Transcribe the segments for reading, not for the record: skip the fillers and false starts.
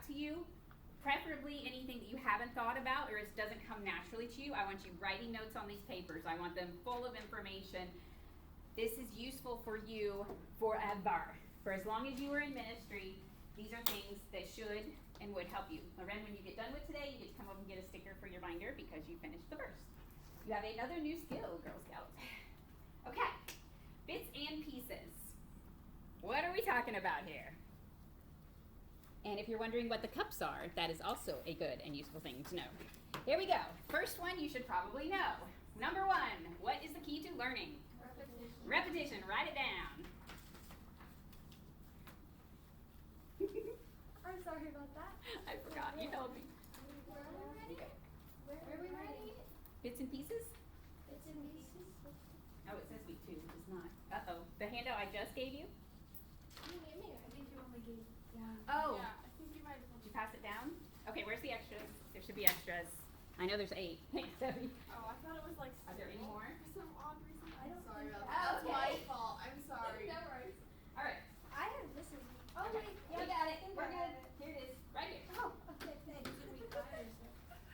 to you, preferably anything that you haven't thought about or it doesn't come naturally to you. I want you writing notes on these papers. I want them full of information. This is useful for you forever. For as long as you are in ministry, these are things that should and would help you. Loren, when you get done with today, you get to come up and get a sticker for your binder because you finished the verse. You have another new skill, Girl Scouts. Okay, bits and pieces. What are we talking about here? And if you're wondering what the cups are, that is also a good and useful thing to know. Here we go. First one you should probably know. Number 1, what is the key to learning? Repetition. Repetition. Write it down. I'm sorry about that. I forgot. You told me. Where are we writing it? Where are we writing it? Bits and pieces? It's in pieces. Oh, it says week 2, which is not. Uh-oh. The handout I just gave you? You gave me. I think you only gave. Yeah. Oh. Yeah, I think you might have. Did you pass it down? Okay, where's the extras? There should be extras. I know there's 8. Thanks, Debbie. Oh, I thought it was like. Are there any more? For some odd reason. I don't. Sorry think about so. that. Oh, That's my okay. fault. I'm sorry. No worries. All right. I have this as. Oh Okay. wait. We got it. We're good. Here it is. Right here. Oh, okay. Thanks.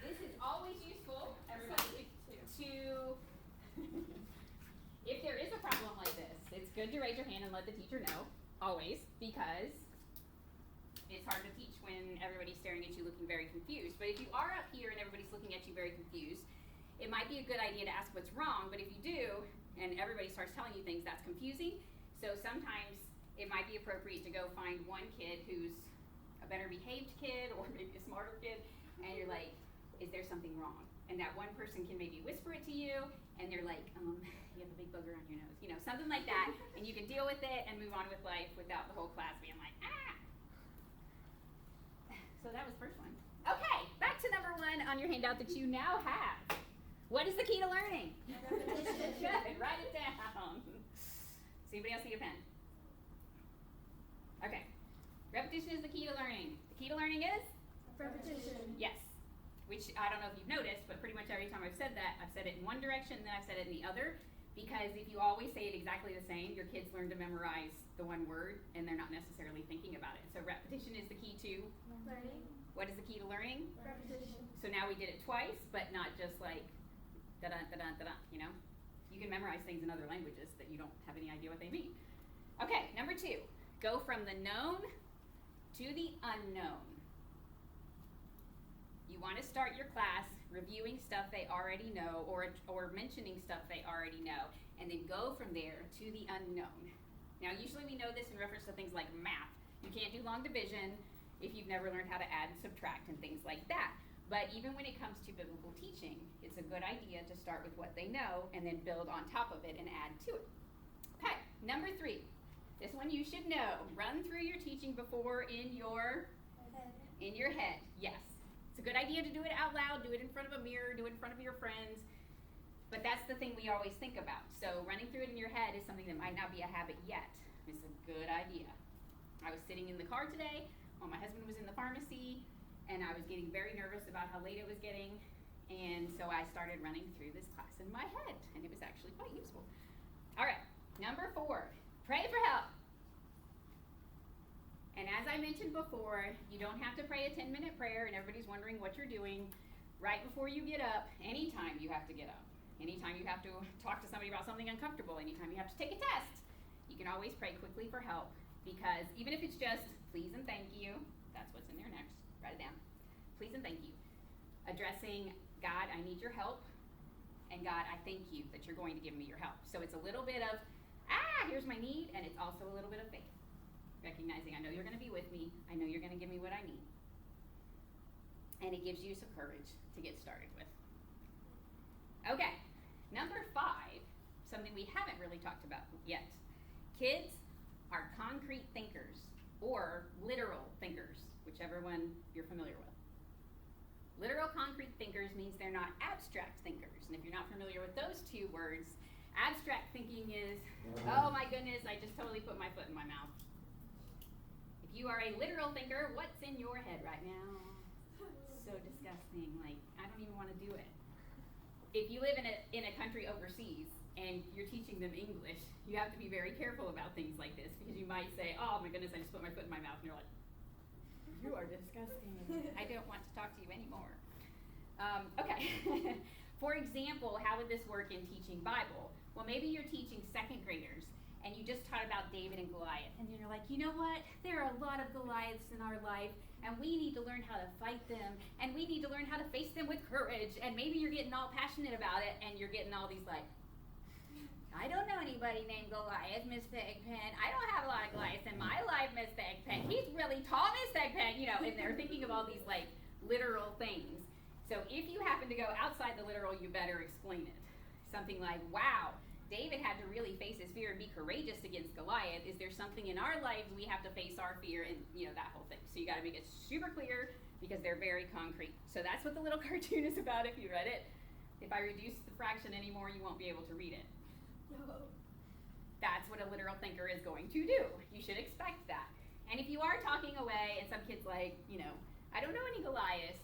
This is always useful, everybody, to if there is a problem like this, it's good to raise your hand and let the teacher know, always, because it's hard to teach when everybody's staring at you looking very confused. But if you are up here and everybody's looking at you very confused, it might be a good idea to ask what's wrong, but if you do, and everybody starts telling you things, that's confusing. So sometimes it might be appropriate to go find one kid who's a better behaved kid or maybe a smarter kid, and you're like, is there something wrong? And that one person can maybe whisper it to you, and they're like, you have a big booger on your nose, you know, something like that, and you can deal with it and move on with life without the whole class being like, ah. So that was the first one. Okay, back to number 1 on your handout that you now have. What is the key to learning? Repetition. Good, write it down. Does anybody else need a pen? Okay, repetition is the key to learning. The key to learning is? Repetition. Yes. Which I don't know if you've noticed, but pretty much every time I've said that, I've said it in one direction, and then I've said it in the other. Because if you always say it exactly the same, your kids learn to memorize the one word, and they're not necessarily thinking about it. So repetition is the key to Learning. what is the key to learning? Repetition. So now we did it twice, but not just like da-da, da-da, da-da, you know? You can memorize things in other languages that you don't have any idea what they mean. Okay, number 2. Go from the known to the unknown. You want to start your class reviewing stuff they already know or mentioning stuff they already know, and then go from there to the unknown. Now, usually we know this in reference to things like math. You can't do long division if you've never learned how to add and subtract and things like that. But even when it comes to biblical teaching, it's a good idea to start with what they know and then build on top of it and add to it. Okay, number 3. This one you should know. Run through your teaching before in your head. Yes. It's a good idea to do it out loud, do it in front of a mirror, do it in front of your friends. But that's the thing we always think about. So running through it in your head is something that might not be a habit yet. It's a good idea. I was sitting in the car today while my husband was in the pharmacy, and I was getting very nervous about how late it was getting. And so I started running through this class in my head, and it was actually quite useful. All right, number 4, pray for help. And as I mentioned before, you don't have to pray a 10-minute prayer and everybody's wondering what you're doing right before you get up. Anytime you have to get up. Anytime you have to talk to somebody about something uncomfortable. Anytime you have to take a test. You can always pray quickly for help, because even if it's just please and thank you, that's what's in there next. Write it down. Please and thank you. Addressing, God, I need your help. And God, I thank you that you're going to give me your help. So it's a little bit of, here's my need, and it's also a little bit of faith. Recognizing I know you're going to be with me. I know you're going to give me what I need. And it gives you some courage to get started with. Okay, number 5, something we haven't really talked about yet. Kids are concrete thinkers or literal thinkers, whichever one you're familiar with. Literal concrete thinkers means they're not abstract thinkers. And if you're not familiar with those 2 words, abstract thinking is, oh my goodness, I just totally put my foot in my mouth. If you are a literal thinker, what's in your head right now? So disgusting. Like, I don't even want to do it. If you live in a country overseas and you're teaching them English, you have to be very careful about things like this, because you might say, oh my goodness, I just put my foot in my mouth, and you're like, you are are disgusting. I don't want to talk to you anymore. Okay. For example, how would this work in teaching Bible? Well, maybe you're teaching second graders and you just taught about David and Goliath. And you're like, you know what? There are a lot of Goliaths in our life and we need to learn how to fight them and we need to learn how to face them with courage. And maybe you're getting all passionate about it and you're getting all these like, I don't know anybody named Goliath, Miss Pigpen. I don't have a lot of Goliaths in my life, Miss Pigpen. He's really tall, Miss Pigpen. You know, and they're thinking of all these like literal things. So if you happen to go outside the literal, you better explain it. Something like, wow, David had to really face his fear and be courageous against Goliath. Is there something in our lives we have to face our fear and, you know, that whole thing. So you got to make it super clear because they're very concrete. So that's what the little cartoon is about if you read it. If I reduce the fraction anymore, you won't be able to read it. No. That's what a literal thinker is going to do. You should expect that. And if you are talking away and some kid's like, you know, I don't know any Goliaths,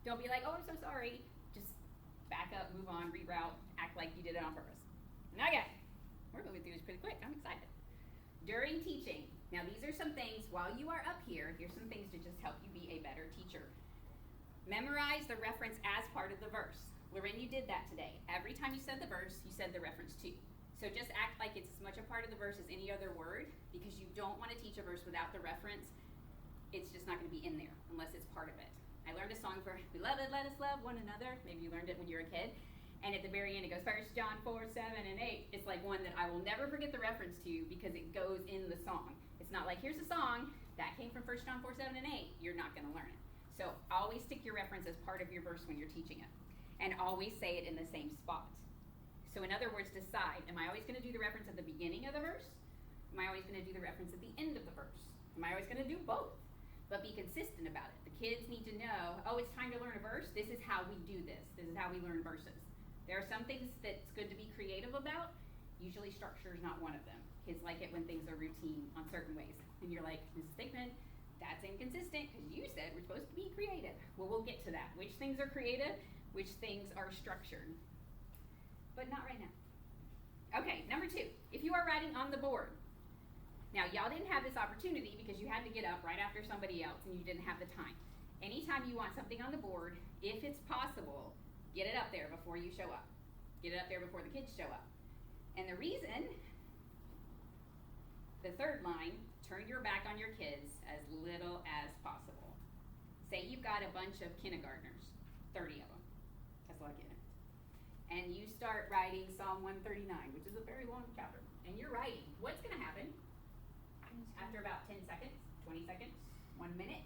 don't be like, oh, I'm so sorry. Just back up, move on, reroute, act like you did it on purpose. Okay, we're moving through this pretty quick. I'm excited. During teaching, now these are some things while you are up here, here's some things to just help you be a better teacher. Memorize the reference as part of the verse. Lorraine, you did that today. Every time you said the verse, you said the reference to. So just act like it's as much a part of the verse as any other word because you don't want to teach a verse without the reference. It's just not going to be in there unless it's part of it. I learned a song for Beloved, Let Us Love One Another. Maybe you learned it when you were a kid. And at the very end it goes 1 John 4, 7, and 8. It's like one that I will never forget the reference to because it goes in the song. It's not like here's a song that came from 1 John 4, 7, and 8. You're not going to learn it. So always stick your reference as part of your verse when you're teaching it. And always say it in the same spot. So in other words, decide, am I always going to do the reference at the beginning of the verse? Am I always going to do the reference at the end of the verse? Am I always going to do both? But be consistent about it. The kids need to know, oh, it's time to learn a verse. This is how we do this. This is how we learn verses. There are some things that's good to be creative about. Usually structure is not one of them. Kids like it when things are routine on certain ways. And you're like, Mrs. Stickman, that's inconsistent because you said we're supposed to be creative. Well, we'll get to that. Which things are creative, which things are structured. But not right now. Okay, number 2, if you are writing on the board. Now, y'all didn't have this opportunity because you had to get up right after somebody else and you didn't have the time. Anytime you want something on the board, if it's possible, get it up there before you show up. Get it up there before the kids show up. And the reason, the third line, turn your back on your kids as little as possible. Say you've got a bunch of kindergartners, 30 of them. That's a lot of kids. And you start writing Psalm 139, which is a very long chapter. And you're writing. What's going to happen? After about 10 seconds, 20 seconds, 1 minute,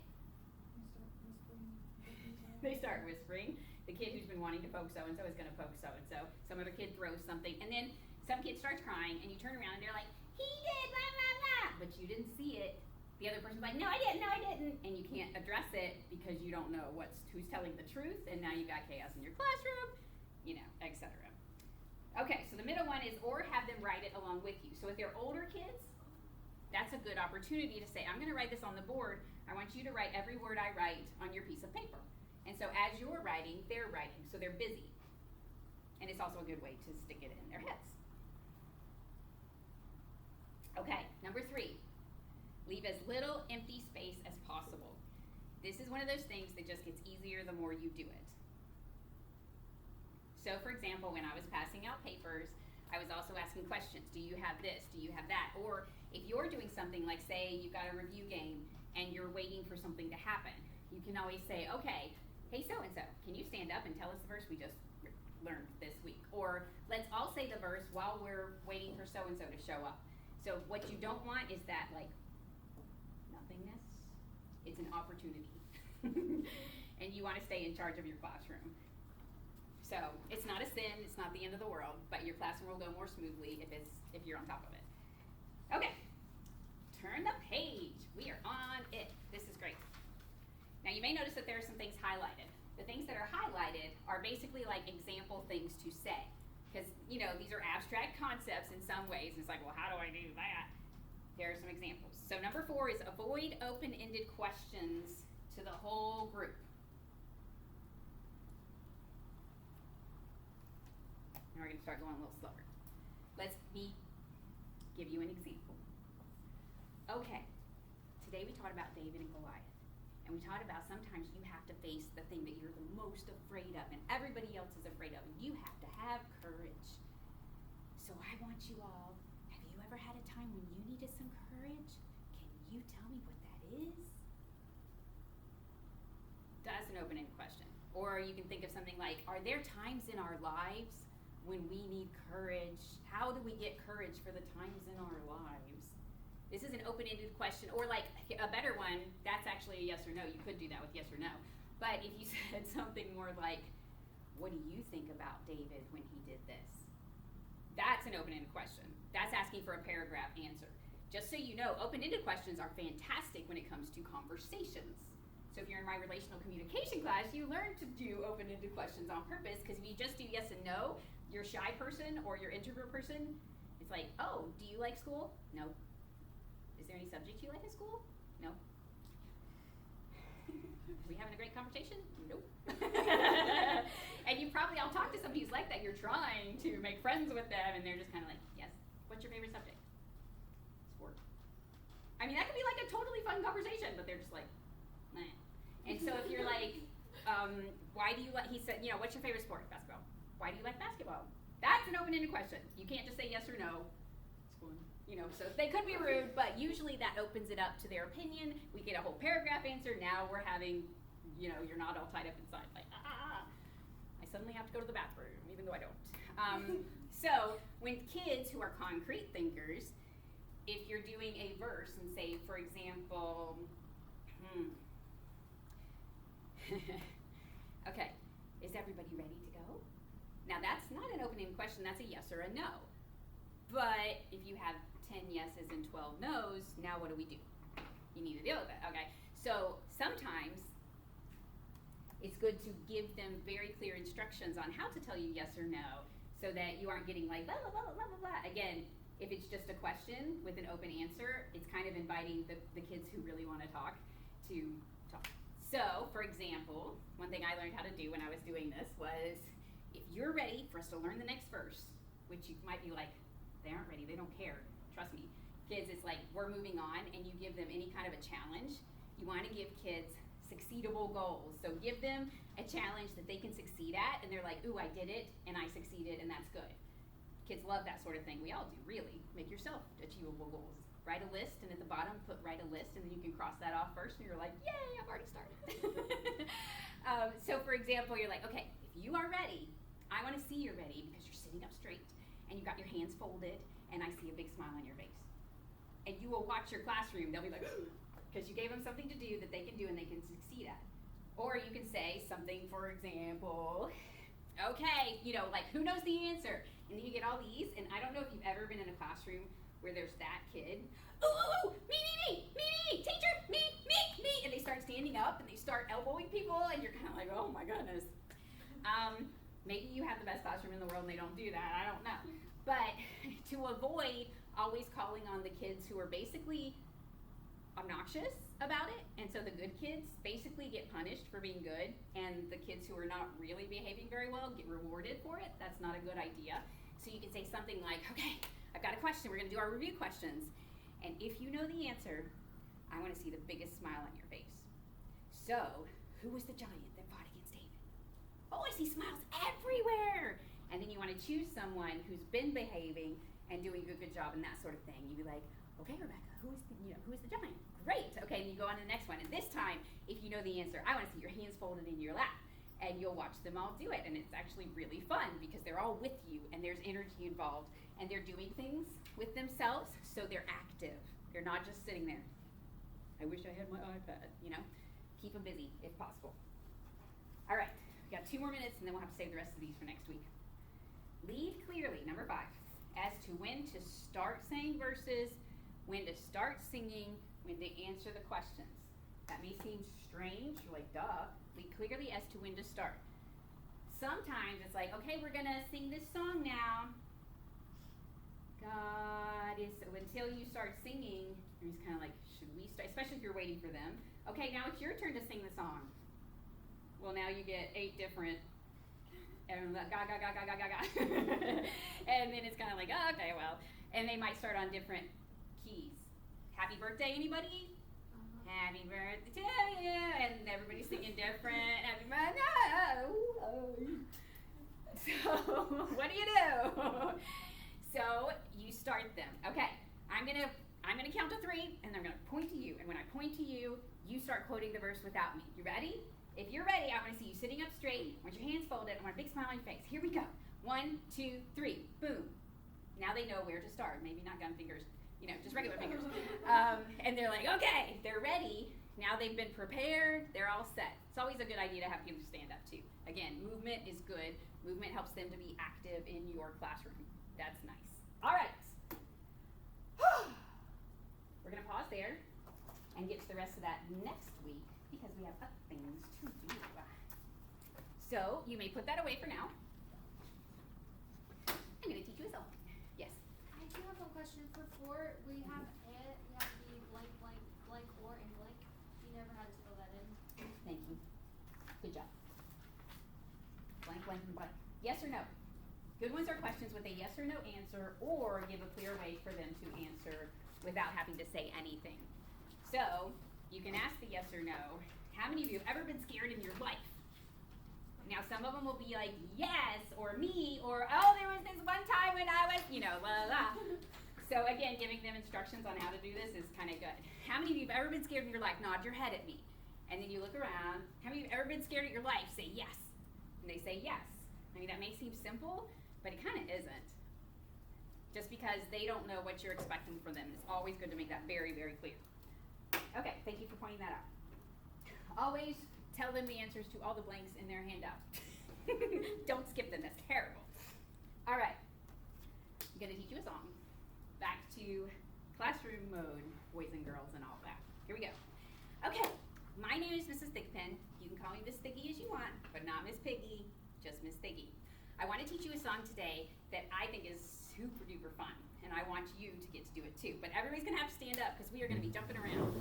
they start whispering. The kid who's been wanting to poke so-and-so is going to poke so-and-so. Some other kid throws something. And then some kid starts crying, and you turn around, and they're like, he did, blah, blah, blah. But you didn't see it. The other person's like, no, I didn't. And you can't address it because you don't know who's telling the truth. And now you've got chaos in your classroom, etc. Okay, so the middle one is, or have them write it along with you. So if they're older kids, that's a good opportunity to say, I'm going to write this on the board. I want you to write every word I write on your piece of paper. And so as you're writing, they're writing. So they're busy. And it's also a good way to stick it in their heads. Okay, number 3. Leave as little empty space as possible. This is one of those things that just gets easier the more you do it. So for example, when I was passing out papers, I was also asking questions. Do you have this? Do you have that? Or if you're doing something like, say, you've got a review game and you're waiting for something to happen, you can always say, okay, hey, so-and-so, can you stand up and tell us the verse we just learned this week? Or let's all say the verse while we're waiting for so-and-so to show up. So what you don't want is that, like, nothingness. It's an opportunity. And you want to stay in charge of your classroom. So it's not a sin, it's not the end of the world, but your classroom will go more smoothly if you're on top of it. Okay, turn the page. We are on it. This is great. Now you may notice that there are some things highlighted. The things that are highlighted are basically like example things to say. Because, these are abstract concepts in some ways. It's like, well, how do I do that? Here are some examples. So number 4 is avoid open-ended questions to the whole group. Now we're going to start going a little slower. Let me give you an example. Okay, today we taught about David and Goliath. And we talked about sometimes you have to face the thing that you're the most afraid of and everybody else is afraid of, and you have to have courage. So I want you all, have you ever had a time when you needed some courage? Can you tell me what that is? That's an open-ended question. Or you can think of something like, are there times in our lives when we need courage? How do we get courage for the times in our lives? This is an open-ended question. Or like a better one, that's actually a yes or no. You could do that with yes or no. But if you said something more like, what do you think about David when he did this? That's an open-ended question. That's asking for a paragraph answer. Just so you know, open-ended questions are fantastic when it comes to conversations. So if you're in my relational communication class, you learn to do open-ended questions on purpose, because if you just do yes and no, you're a shy person or you're introvert person, it's like, oh, do you like school? No. Is there any subject you like in school? No. We having a great conversation? Nope. And you probably all talk to somebody who's like that. You're trying to make friends with them, and they're just kind of like, yes. What's your favorite subject? Sport. I mean, that could be like a totally fun conversation, but they're just like, nah. And so if you're like, why do you like, he said, what's your favorite sport? Basketball. Why do you like basketball? That's an open-ended question. You can't just say yes or no. It's fun. So they could be rude, but usually that opens it up to their opinion. We get a whole paragraph answer. Now we're having, you're not all tied up inside. Like, I suddenly have to go to the bathroom, even though I don't. So when kids who are concrete thinkers, if you're doing a verse and say, for example, okay, is everybody ready to go? Now that's not an open-ended question, that's a yes or a no. But if you have 10 yeses and 12 nos, now what do? You need to deal with it, okay? So sometimes it's good to give them very clear instructions on how to tell you yes or no, so that you aren't getting like blah, blah, blah, blah, blah, blah. Again, if it's just a question with an open answer, it's kind of inviting the kids who really want to talk to talk. So, for example, one thing I learned how to do when I was doing this was, if you're ready for us to learn the next verse, which you might be like, they aren't ready, they don't care, trust me. Kids, it's like we're moving on, and you give them any kind of a challenge. You want to give kids succeedable goals. So give them a challenge that they can succeed at, and they're like, ooh, I did it, and I succeeded, and that's good. Kids love that sort of thing. We all do, really. Make yourself achievable goals. Write a list, and at the bottom, write a list, and then you can cross that off first, and you're like, yay, I've already started. So for example, you're like, okay, if you are ready, I want to see you're ready, because you're sitting up straight, and you've got your hands folded, and I see a big smile on your face. And you will watch your classroom, they'll be like, because you gave them something to do that they can do and they can succeed at. Or you can say something, for example, okay, like, who knows the answer? And then you get all these, and I don't know if you've ever been in a classroom where there's that kid, ooh, me, teacher, me, and they start standing up, and they start elbowing people, and you're kind of like, oh my goodness. Maybe you have the best classroom in the world and they don't do that, I don't know. But to avoid always calling on the kids who are basically obnoxious about it, and so the good kids basically get punished for being good, and the kids who are not really behaving very well get rewarded for it. That's not a good idea. So you can say something like, okay, I've got a question, we're going to do our review questions, and if you know the answer, I want to see the biggest smile on your face. So, who was the giant that fought against David? Oh, I see smiles everywhere! And then you want to choose someone who's been behaving and doing a good job and that sort of thing. You'd be like, okay, Rebecca, who is the giant? Great. Okay, and you go on to the next one. And this time, if you know the answer, I want to see your hands folded in your lap. And you'll watch them all do it. And it's actually really fun because they're all with you and there's energy involved. And they're doing things with themselves, so they're active. They're not just sitting there. I wish I had my iPad, Keep them busy if possible. All right, we got 2 more minutes and then we'll have to save the rest of these for next week. Lead clearly, number 5, as to when to start saying verses, when to start singing, when to answer the questions. That may seem strange, like duh. Lead clearly as to when to start. Sometimes it's like, okay, we're gonna sing this song now. God is, so until you start singing, you're just kind of like, should we start, especially if you're waiting for them. Okay, now it's your turn to sing the song. Well, now you get 8 different, and ga. And then it's kind of like, oh, okay, well, and they might start on different keys. Happy birthday, anybody? Happy birthday to you. So, what do? So, you start them. Okay, I'm gonna count to 3, and I'm gonna point to you. And when I point to you, you start quoting the verse without me. You ready? If you're ready, I want to see you sitting up straight, with your hands folded, I want a big smile on your face. Here we go. 1, 2, 3. Boom. Now they know where to start. Maybe not gun fingers, just regular fingers. And they're like, okay, they're ready. Now they've been prepared. They're all set. It's always a good idea to have people stand up too. Again, movement is good. Movement helps them to be active in your classroom. That's nice. All right. We're going to pause there and get to the rest of that next week because we have other things to do. So you may put that away for now. I'm going to teach you a song. Yes? I do have a question. For 4, we have it, we have the blank, blank, blank, or, and blank. You never had to fill that in. Thank you. Good job. Blank, blank, and blank. Yes or no? Good ones are questions with a yes or no answer, or give a clear way for them to answer without having to say anything. So, you can ask the yes or no. How many of you have ever been scared in your life? Now, some of them will be like, yes, or me, or, oh, there was this one time when I was, la, la, la. So, again, giving them instructions on how to do this is kind of good. How many of you have ever been scared in your life? Nod your head at me. And then you look around. How many of you have ever been scared at your life? Say yes. And they say yes. I mean, that may seem simple, but it kind of isn't. Just because they don't know what you're expecting from them. It's always good to make that very, very clear. Okay, thank you for pointing that out. Always tell them the answers to all the blanks in their handout. Don't skip them, that's terrible. All right, I'm going to teach you a song. Back to classroom mode, boys and girls and all that. Here we go. Okay, my name is Mrs. Thickpen. You can call me Miss Thiggy as you want, but not Miss Piggy, just Miss Thiggy. I want to teach you a song today that I think is super duper fun, and I want you to get to do it too. But everybody's going to have to stand up because we are going to be jumping around.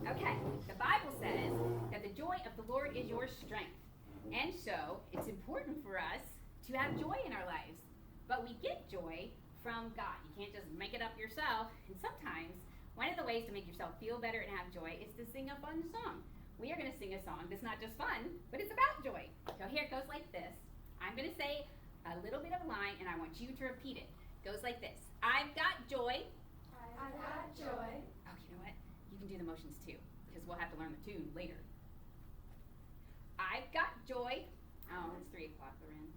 Okay, the Bible says that the joy of the Lord is your strength. And so, it's important for us to have joy in our lives. But we get joy from God. You can't just make it up yourself. And sometimes, one of the ways to make yourself feel better and have joy is to sing a fun song. We are going to sing a song that's not just fun, but it's about joy. So here it goes like this. I'm going to say a little bit of a line, and I want you to repeat it. It goes like this. I've got joy. I've got joy. Oh, you know what? You can do the motions too, because we'll have to learn the tune later. I've got joy. Oh, it's 3 o'clock, Loren.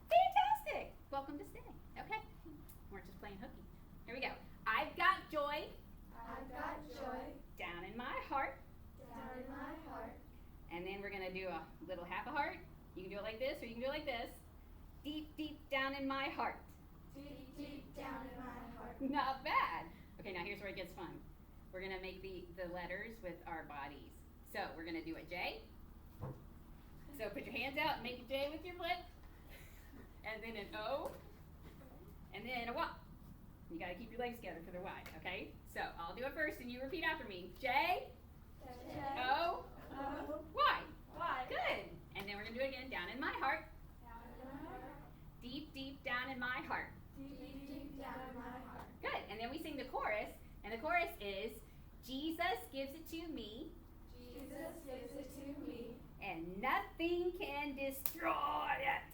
Fantastic! Welcome to stay. Okay. We're just playing hooky. Here we go. I've got joy. I've got joy. Down in my heart. Down in my heart. And then we're going to do a little half a heart. You can do it like this, or you can do it like this. Deep, deep down in my heart. Deep, deep down in my heart. Not bad. Okay, now here's where it gets fun. We're going to make the letters with our bodies. So we're going to do a J. So put your hands out and make a J with your foot. And then an O. And then a Y. You got to keep your legs together for the Y, okay? So I'll do it first and you repeat after me. J. O. Y. Y. Good. And then we're going to do it again. Down in my heart. Down in my heart. Deep, deep down in my heart. Deep, deep down in my heart. Good. And then we sing the chorus. And the chorus is, Jesus gives it to me. Jesus gives it to me. And nothing can destroy it.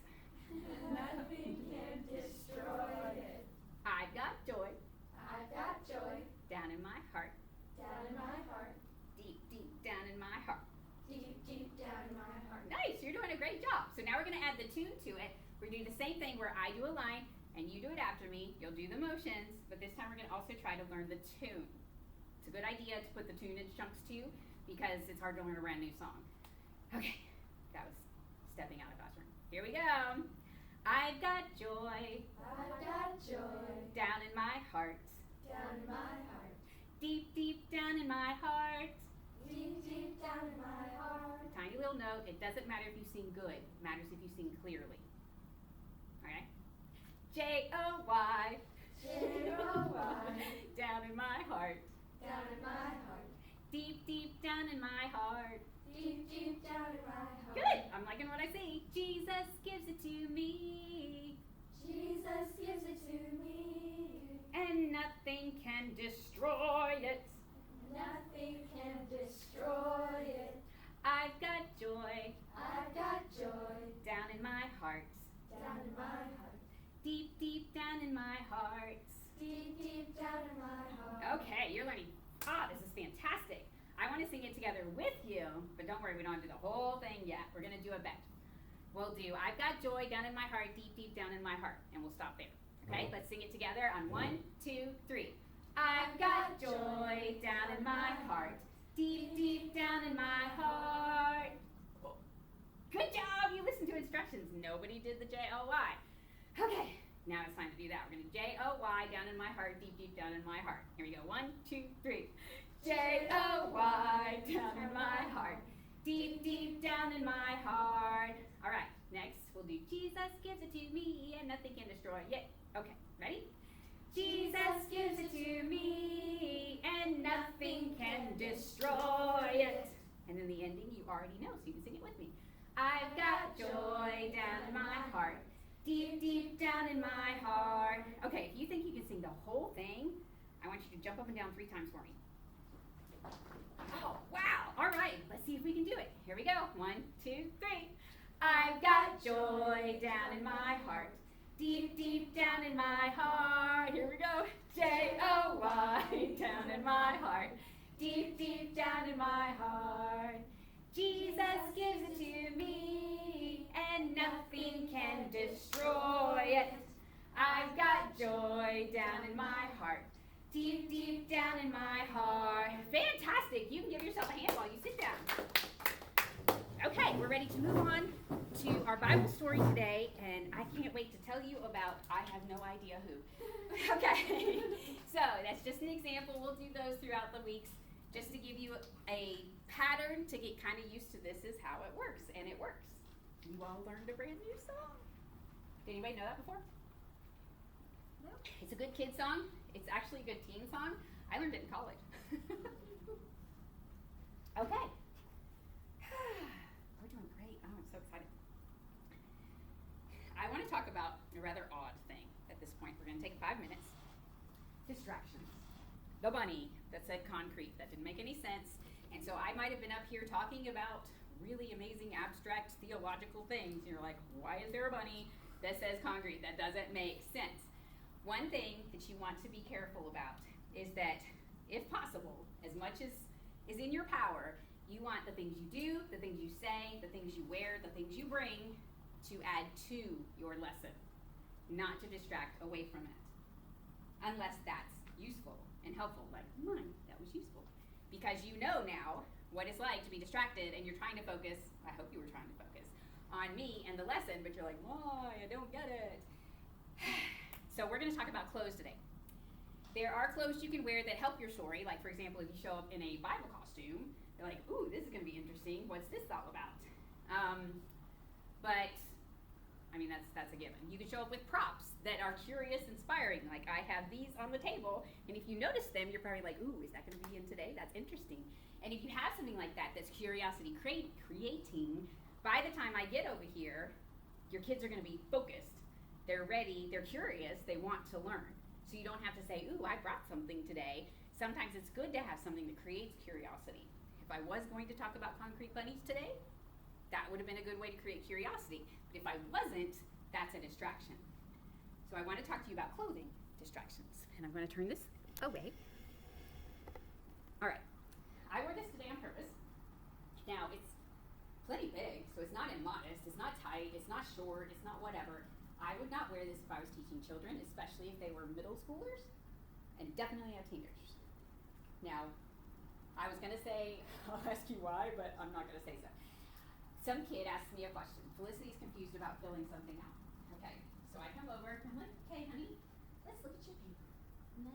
Nothing can destroy it. I've got joy. I've got joy. Down in my heart. Down in my heart. Deep, deep down in my heart. Deep, deep down in my heart. Nice. You're doing a great job. So now we're going to add the tune to it. We're doing the same thing where I do a line and you do it after me. You'll do the motions, but this time we're going to also try to learn the tune. It's a good idea to put the tune in chunks too, because it's hard to learn a brand new song. Okay, that was stepping out of classroom. Here we go. I've got joy. I've got joy. Down in my heart. Down in my heart. Deep, deep down in my heart. Deep, deep down in my heart. Tiny little note. It doesn't matter if you sing good. It matters if you sing clearly. Alright? J-O-Y. J-O-Y. Down in my heart. Down in my heart. Deep, deep down in my heart. Deep, deep down in my heart. Good. I'm liking what I see. Jesus gives it to me. Jesus gives it to me. And nothing can destroy it. Nothing can destroy it. down in my heart. Down in my heart. Deep, deep down in my heart. Deep, deep down in my heart. Okay, you're learning. This is fantastic. I want to sing it together with you, but don't worry, we don't have to do the whole thing yet. We're going to do a bit. We'll do I've got joy down in my heart, deep, deep down in my heart, and we'll stop there. Okay, let's sing it together on 1, 2, 3. I've got joy down in my heart, deep, deep down in my heart. Good job, you listened to instructions. Nobody did the J-O-Y. Okay, now it's time to do that. We're going to J-O-Y down in my heart, deep, deep down in my heart. Here we go, 1, 2, 3. J-O-Y down in my heart, deep, deep down in my heart. All right, next we'll do Jesus gives it to me and nothing can destroy it. Okay, ready? Jesus gives it to me and nothing can destroy it. And then the ending you already know, so you can sing it with me. I've got joy down in my heart, deep, deep down in my heart. Okay, if you think you can sing the whole thing, I want you to jump up and down 3 times for me. Oh, wow. All right, let's see if we can do it. Here we go. 1, 2, 3. I've got joy down in my heart, deep, deep down in my heart. Here we go. J-O-Y down in my heart, deep, deep down in my heart. Jesus gives it to me and nothing can destroy it. I've got joy down in my heart, deep, deep down in my heart. Fantastic. You can give yourself a hand while you sit down. Okay, we're ready to move on to our Bible story today, and I can't wait to tell you about I have no idea who. Okay, so that's just an example. We'll do those throughout the weeks just to give you a pattern to get kind of used to this is how it works, and it works. You all learned a brand new song. Did anybody know that before? No. It's a good kid song. It's actually a good teen song. I learned it in college. Okay. We're doing great. Oh, I'm so excited. I want to talk about a rather odd thing at this point. We're going to take 5 minutes. Distractions. The bunny that said concrete. That didn't make any sense. And so I might have been up here talking about really amazing abstract theological things. You're like, why is there a bunny that says concrete? That doesn't make sense. One thing that you want to be careful about is that, if possible, as much as is in your power, you want the things you do, the things you say, the things you wear, the things you bring to add to your lesson, not to distract away from it. Unless that's useful and helpful, like mine, that was useful. Because you know now what it's like to be distracted and you're trying to focus, I hope you were trying to focus, on me and the lesson, but you're like, why, I don't get it. So we're going to talk about clothes today. There are clothes you can wear that help your story, like for example, if you show up in a Bible costume, you're like, ooh, this is going to be interesting. What's this all about? But, I mean, that's a given. You can show up with props that are curious, inspiring. Like I have these on the table, and if you notice them, you're probably like, ooh, is that going to be in today? That's interesting. And if you have something like that that's curiosity creating, by the time I get over here, your kids are going to be focused. They're ready, they're curious, they want to learn. So you don't have to say, ooh, I brought something today. Sometimes it's good to have something that creates curiosity. If I was going to talk about concrete bunnies today, that would have been a good way to create curiosity. But if I wasn't, that's a distraction. So I want to talk to you about clothing distractions. And I'm going to turn this away. All right. I wore this today on purpose. Now, it's plenty big, so it's not immodest, it's not tight, it's not short, it's not whatever. I would not wear this if I was teaching children, especially if they were middle schoolers, and definitely have teenagers. Now, I was going to say, I'll ask you why, but I'm not going to say so. Some kid asked me a question. Felicity's confused about filling something out. Okay, so I come over, and I'm like, okay, honey, let's look at your paper. No.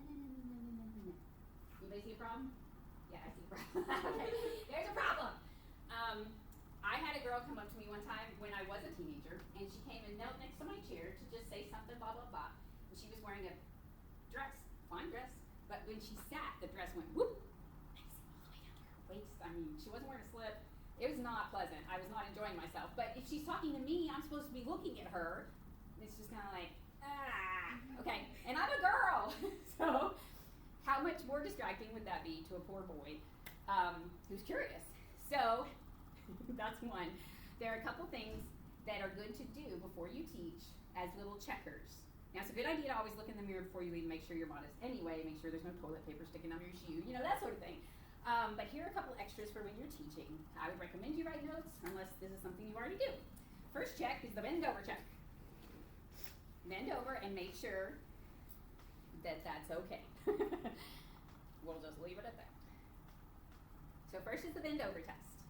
Anybody see a problem? Yeah, I see a problem. Okay, there's a problem. I had a girl come up to me one time when I was a teenager, and she came and knelt next to my chair to just say something, blah, blah, blah. And she was wearing a dress, fine dress, but when she sat, the dress went whoop, and it all the way down to her waist. I mean, she wasn't wearing a slip. It was not pleasant. I was not enjoying myself. But if she's talking to me, I'm supposed to be looking at her. It's just kind of like, okay. And I'm a girl. So how much more distracting would that be to a poor boy who's curious? So that's one. There are a couple things that are good to do before you teach as little checkers. Now, it's a good idea to always look in the mirror before you leave and make sure you're modest anyway, make sure there's no toilet paper sticking under your shoe, that sort of thing. But here are a couple extras for when you're teaching. I would recommend you write notes unless this is something you already do. First check is the bend over check. Bend over and make sure that that's okay. We'll just leave it at that. So first is the bend over test.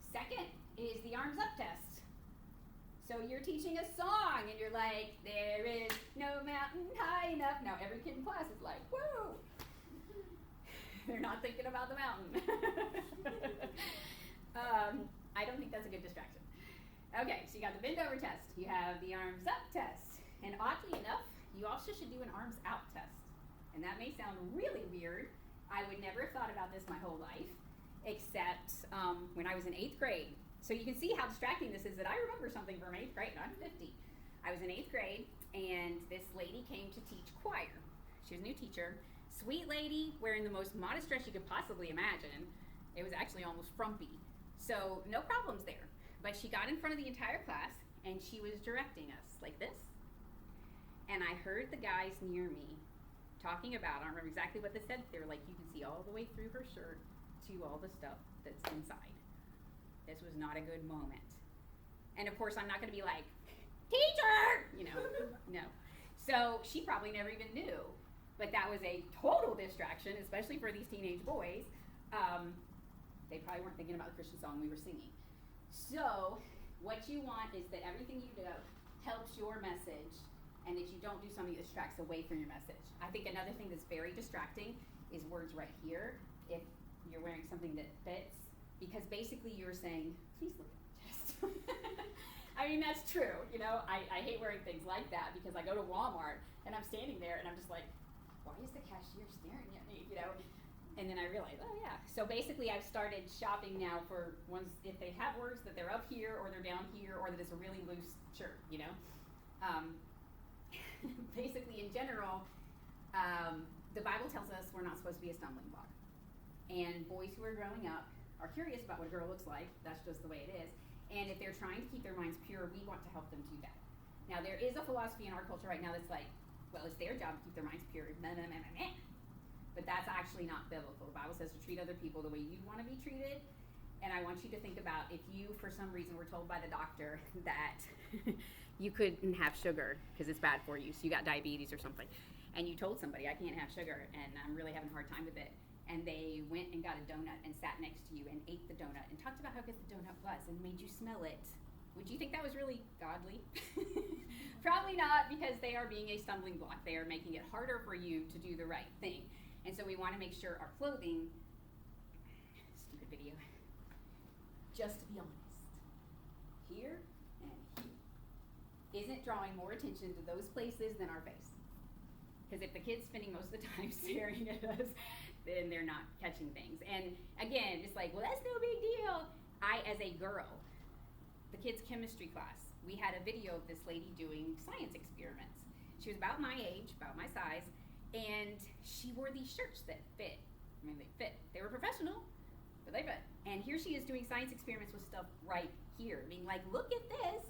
Second is the arms up test. So you're teaching a song and you're like, there is no mountain high enough. Now every kid in class is like, whoa. They're not thinking about the mountain. I don't think that's a good distraction. Okay, so you got the bend over test. You have the arms up test. And oddly enough, you also should do an arms out test. And that may sound really weird. I would never have thought about this my whole life, except when I was in 8th grade. So you can see how distracting this is that I remember something from 8th grade, and I'm 50. I was in 8th grade, and this lady came to teach choir. She was a new teacher. Sweet lady, wearing the most modest dress you could possibly imagine. It was actually almost frumpy. So no problems there. But she got in front of the entire class, and she was directing us like this. And I heard the guys near me talking about, I don't remember exactly what they said, they were like, you can see all the way through her shirt to all the stuff that's inside. This was not a good moment. And of course, I'm not going to be like, teacher, no. So she probably never even knew. But that was a total distraction, especially for these teenage boys. They probably weren't thinking about the Christian song we were singing. So what you want is that everything you do helps your message and that you don't do something that distracts away from your message. I think another thing that's very distracting is words right here. If you're wearing something that fits, because basically you're saying, please look at my chest. I mean, that's true. I hate wearing things like that because I go to Walmart and I'm standing there and I'm just like, why is the cashier staring at me, And then I realize, oh yeah. So basically I've started shopping now for ones, if they have words that they're up here or they're down here or that it's a really loose shirt, Basically in general, the Bible tells us we're not supposed to be a stumbling block. And boys who are growing up are curious about what a girl looks like. That's just the way it is. And if they're trying to keep their minds pure, we want to help them do that. Now there is a philosophy in our culture right now that's like, well, it's their job to keep their minds pure. But that's actually not biblical. The Bible says to treat other people the way you want to be treated. And I want you to think about if you, for some reason, were told by the doctor that you couldn't have sugar because it's bad for you, so you got diabetes or something, and you told somebody, I can't have sugar, and I'm really having a hard time with it, and they went and got a donut and sat next to you and ate the donut and talked about how good the donut was and made you smell it. Would you think that was really godly? Probably not, because they are being a stumbling block. They are making it harder for you to do the right thing. And so we want to make sure our clothing, stupid video, just to be honest, here and here, isn't drawing more attention to those places than our face. Because if the kid's spending most of the time staring at us, then they're not catching things. And again, it's like, well, that's no big deal. As a girl, the kids' chemistry class, we had a video of this lady doing science experiments. She was about my age, about my size, and she wore these shirts that fit. I mean, they fit. They were professional, but they fit. And here she is doing science experiments with stuff right here, being like, look at this,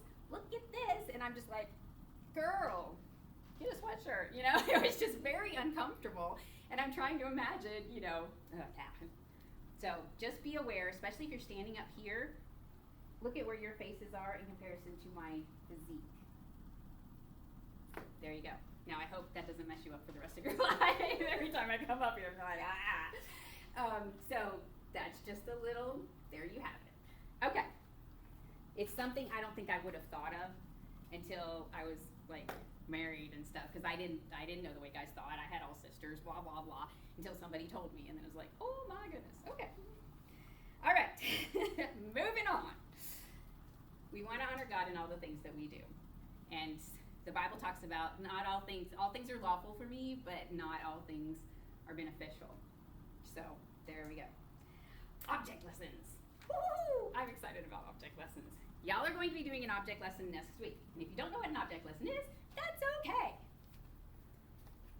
and I'm just like, girl, get a sweatshirt, It was just very uncomfortable, and I'm trying to imagine, So just be aware, especially if you're standing up here, look at where your faces are in comparison to my physique. There you go. Now I hope that doesn't mess you up for the rest of your life. Every time I come up here, I'm like, So that's just a little, there you have it. Okay. It's something I don't think I would have thought of until I was like married and stuff, because I didn't know the way guys thought. I had all sisters, blah, blah, blah, until somebody told me, and then it was like, oh my goodness. Okay. All right. Moving on. We want to honor God in all the things that we do. And the Bible talks about not all things are lawful for me, but not all things are beneficial. So there we go. Object lessons. Woo! I'm excited about object lessons. Y'all are going to be doing an object lesson next week. And if you don't know what an object lesson is, that's okay.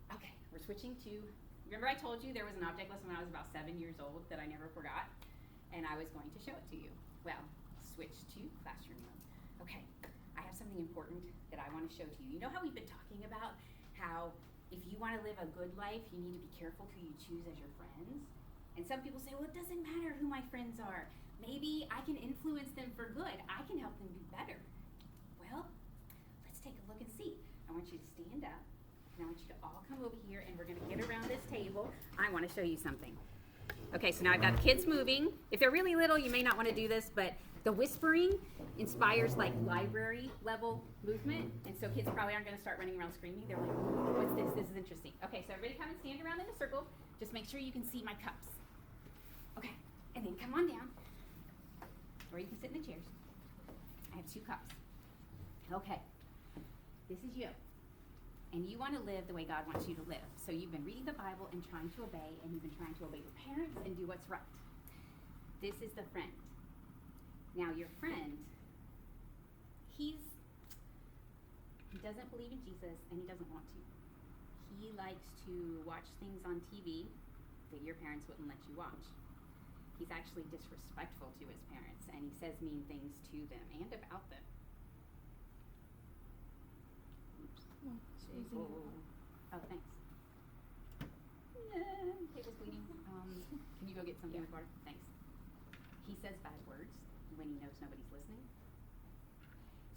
Okay, we're switching to, remember I told you there was an object lesson when I was about 7 years old that I never forgot? And I was going to show it to you. Well, switch to classroom mode. Okay, I have something important that I want to show to you. You know how we've been talking about how if you want to live a good life, you need to be careful who you choose as your friends? And some people say, well, it doesn't matter who my friends are. Maybe I can influence them for good. I can help them be better. Well, let's take a look and see. I want you to stand up, and I want you to all come over here, and we're going to get around this table. I want to show you something. Okay, so now I've got the kids moving. If they're really little, you may not want to do this, but the whispering inspires like library level movement, and so kids probably aren't going to start running around screaming. They're like, what's this? This is interesting. Okay, so everybody come and stand around in a circle. Just make sure you can see my cups. Okay, and then come on down, or you can sit in the chairs. I have 2 cups. Okay, this is you. And you want to live the way God wants you to live. So you've been reading the Bible and trying to obey, and you've been trying to obey your parents and do what's right. This is the friend. Now your friend, he doesn't believe in Jesus, and he doesn't want to. He likes to watch things on TV that your parents wouldn't let you watch. He's actually disrespectful to his parents, and he says mean things to them and about them. Oh, thanks. It was bleeding. Can you go get something with water? Thanks. He says bad words when he knows nobody's listening.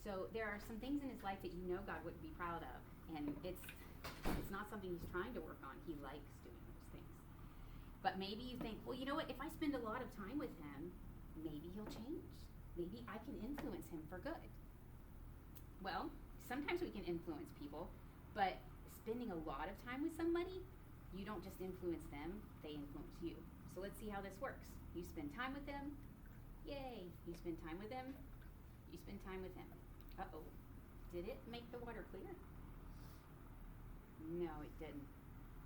So there are some things in his life that you know God wouldn't be proud of, and it's not something he's trying to work on. He likes doing those things. But maybe you think, well, you know what? If I spend a lot of time with him, maybe he'll change. Maybe I can influence him for good. Well, sometimes we can influence people, but spending a lot of time with somebody, you don't just influence them, they influence you. So let's see how this works. You spend time with them, yay. You spend time with them, you spend time with him. Uh-oh, did it make the water clear? No, it didn't.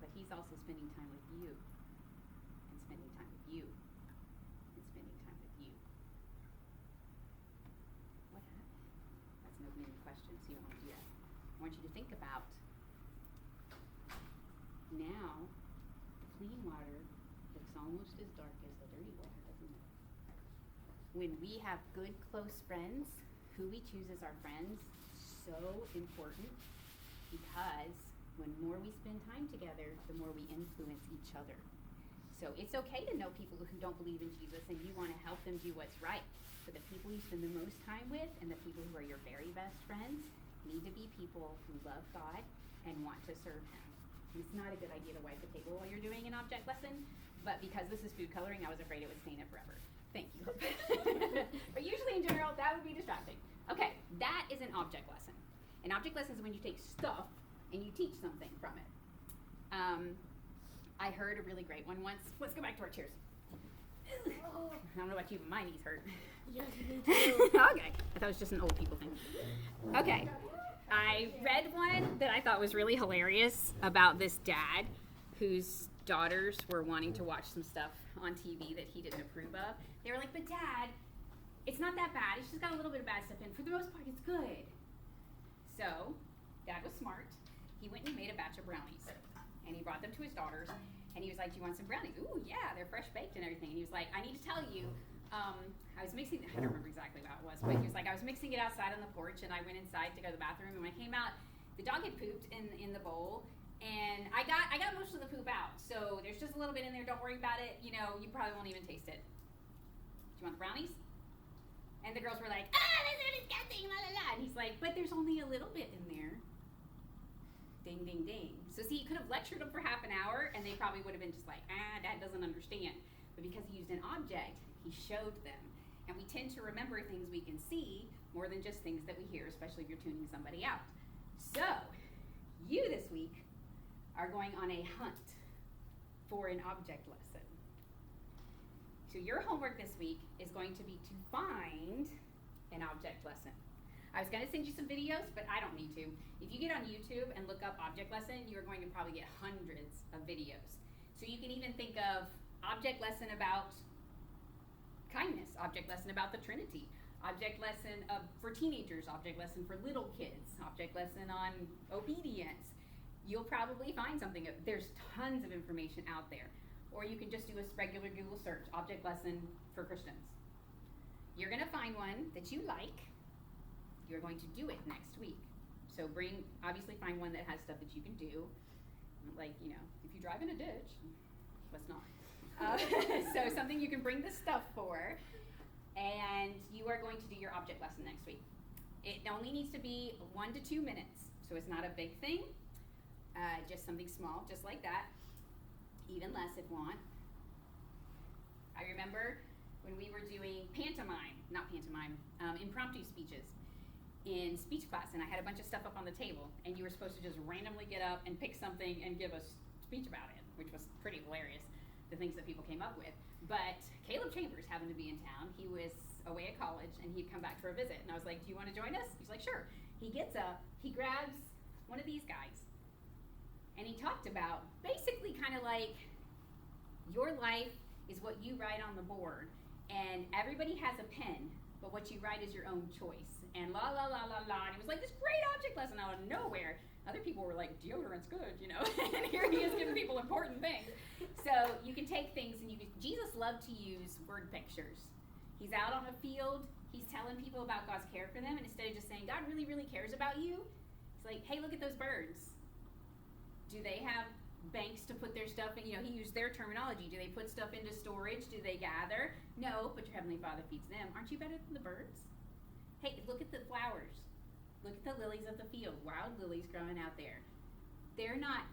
But he's also spending time with you, and spending time with you, and spending time with you. What happened? That's an open-ended question, so you don't want to do that. I want you to think about now, the clean water looks almost as dark as the dirty water, doesn't it? When we have good, close friends, who we choose as our friends, so important, because when more we spend time together, the more we influence each other. So it's okay to know people who don't believe in Jesus and you want to help them do what's right. But the people you spend the most time with and the people who are your very best friends need to be people who love God and want to serve him. It's not a good idea to wipe the table while you're doing an object lesson, but because this is food coloring, I was afraid it would stain it forever. Thank you. But usually in general, that would be distracting. Okay, that is an object lesson. An object lesson is when you take stuff and you teach something from it. I heard a really great one once. Let's go back to our chairs. I don't know about you, but my knees hurt. Yes, me too. Okay, I thought it was just an old people thing. Okay, I read one that I thought was really hilarious about this dad whose daughters were wanting to watch some stuff on TV that he didn't approve of. They were like, but Dad, it's not that bad. It's just got a little bit of bad stuff in. For the most part, it's good. So, Dad was smart. He went and he made a batch of brownies. And he brought them to his daughters. And he was like, do you want some brownies? Ooh, yeah, they're fresh baked and everything. And he was like, I need to tell you, I was mixing, I don't remember exactly how it was, but he was like, I was mixing it outside on the porch, and I went inside to go to the bathroom, and when I came out, the dog had pooped in the bowl, and I got most of the poop out, so there's just a little bit in there. Don't worry about it. You know, you probably won't even taste it. Do you want the brownies? And the girls were like, this is disgusting, la la la. And he's like, but there's only a little bit in there. Ding, ding, ding. So see, you could have lectured them for half an hour, and they probably would have been just like, Dad doesn't understand. But because he used an object, he showed them. And we tend to remember things we can see more than just things that we hear, especially if you're tuning somebody out. So, you this week are going on a hunt for an object lesson. So your homework this week is going to be to find an object lesson. I was going to send you some videos, but I don't need to. If you get on YouTube and look up object lesson, you're going to probably get hundreds of videos. So you can even think of object lesson about kindness, object lesson about the Trinity, object lesson for teenagers, object lesson for little kids, object lesson on obedience. You'll probably find something. There's tons of information out there. Or you can just do a regular Google search, object lesson for Christians. You're going to find one that you like, you're going to do it next week. So obviously find one that has stuff that you can do. Like, if you drive in a ditch, let's not. So something you can bring the stuff for, and you are going to do your object lesson next week. It only needs to be 1 to 2 minutes, so it's not a big thing, just something small, just like that, even less if you want. I remember when we were doing impromptu speeches in speech class, and I had a bunch of stuff up on the table, and you were supposed to just randomly get up and pick something and give a speech about it, which was pretty hilarious, the things that people came up with. But Caleb Chambers happened to be in town. He was away at college, and he'd come back for a visit, and I was like, do you want to join us? He's like, sure. He gets up, he grabs one of these guys, and he talked about basically kind of like your life is what you write on the board, and everybody has a pen, but what you write is your own choice, and la la la la la, and it was like this great object lesson out of nowhere. Other people were like, deodorant's good, and here he is giving people important things. So you can take things, and Jesus loved to use word pictures. He's out on a field, he's telling people about God's care for them, and instead of just saying, God really, really cares about you, he's like, hey, look at those birds. Do they have banks to put their stuff in? He used their terminology. Do they put stuff into storage? Do they gather? No, but your Heavenly Father feeds them. Aren't you better than the birds? Hey, look at the flowers. Look at the lilies of the field, wild lilies growing out there. They're not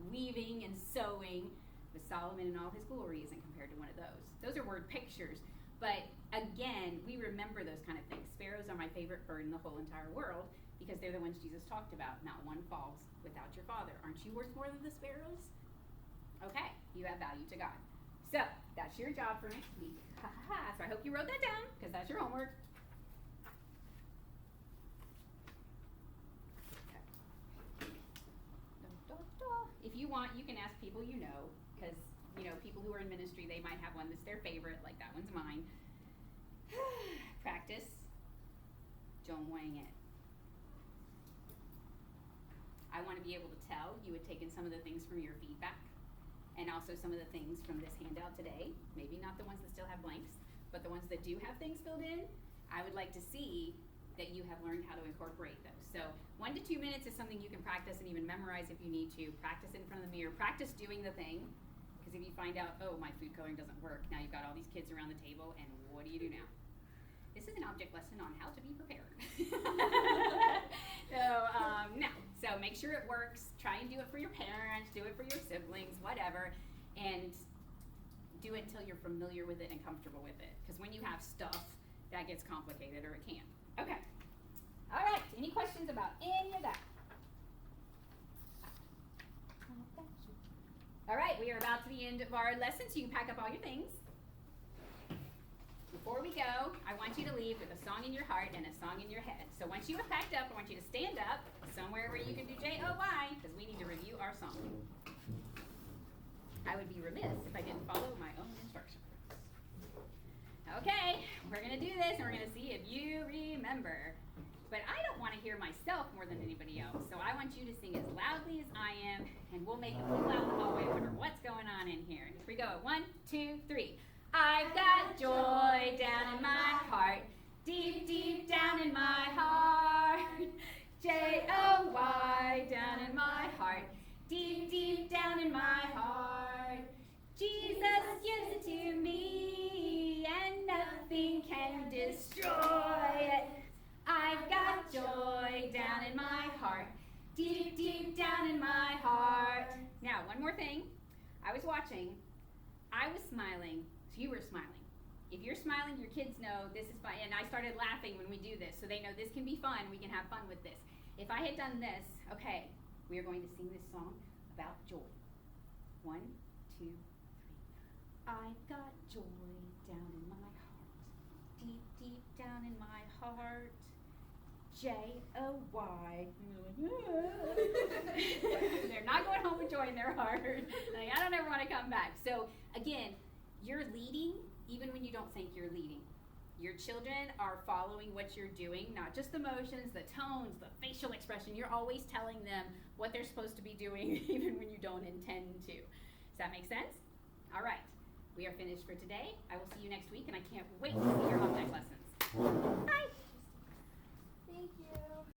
weaving and sewing, but Solomon in all his glory isn't compared to one of those. Those are word pictures. But again, we remember those kind of things. Sparrows are my favorite bird in the whole entire world because they're the ones Jesus talked about. Not one falls without your Father. Aren't you worth more than the sparrows? Okay, you have value to God. So that's your job for next week. So I hope you wrote that down because that's your homework. If you want, you can ask people because, people who are in ministry, they might have one that's their favorite, like that one's mine. Practice. Don't wing it. I want to be able to tell you had taken some of the things from your feedback and also some of the things from this handout today. Maybe not the ones that still have blanks, but the ones that do have things filled in. I would like to see that you have learned how to incorporate those. So 1 to 2 minutes is something you can practice and even memorize if you need to. Practice in front of the mirror. Practice doing the thing. Because if you find out, oh, my food coloring doesn't work, now you've got all these kids around the table, and what do you do now? This is an object lesson on how to be prepared. So make sure it works. Try and do it for your parents, do it for your siblings, whatever, and do it until you're familiar with it and comfortable with it. Because when you have stuff, that gets complicated, or it can. Okay. All right. Any questions about any of that? All right. We are about to the end of our lesson, so you can pack up all your things. Before we go, I want you to leave with a song in your heart and a song in your head. So once you have packed up, I want you to stand up somewhere where you can do J-O-Y, because we need to review our song. I would be remiss if I didn't follow my own instructions. Okay, we're going to do this, and we're going to see if you remember. But I don't want to hear myself more than anybody else, so I want you to sing as loudly as I am, and we'll make it full out in the hallway. I wonder what's going on in here. Here we go. 1, 2, 3. I've got joy down in my heart, deep, deep down in my heart. J-O-Y down in my heart, deep, deep down in my heart. Jesus gives it to me, and nothing can destroy it. I've got joy down in my heart, deep, deep down in my heart. Now, one more thing. I was watching. I was smiling. So you were smiling. If you're smiling, your kids know this is fun. And I started laughing when we do this, so they know this can be fun. We can have fun with this. If I had done this, okay, we are going to sing this song about joy. 1, 2, 3. I've got joy down in my heart, deep, deep down in my heart. J-O-Y. They're not going home with joy in their heart. Like, I don't ever want to come back. So again, you're leading even when you don't think you're leading. Your children are following what you're doing, not just the motions, the tones, the facial expression. You're always telling them what they're supposed to be doing even when you don't intend to. Does that make sense? All right. We are finished for today. I will see you next week, and I can't wait to see your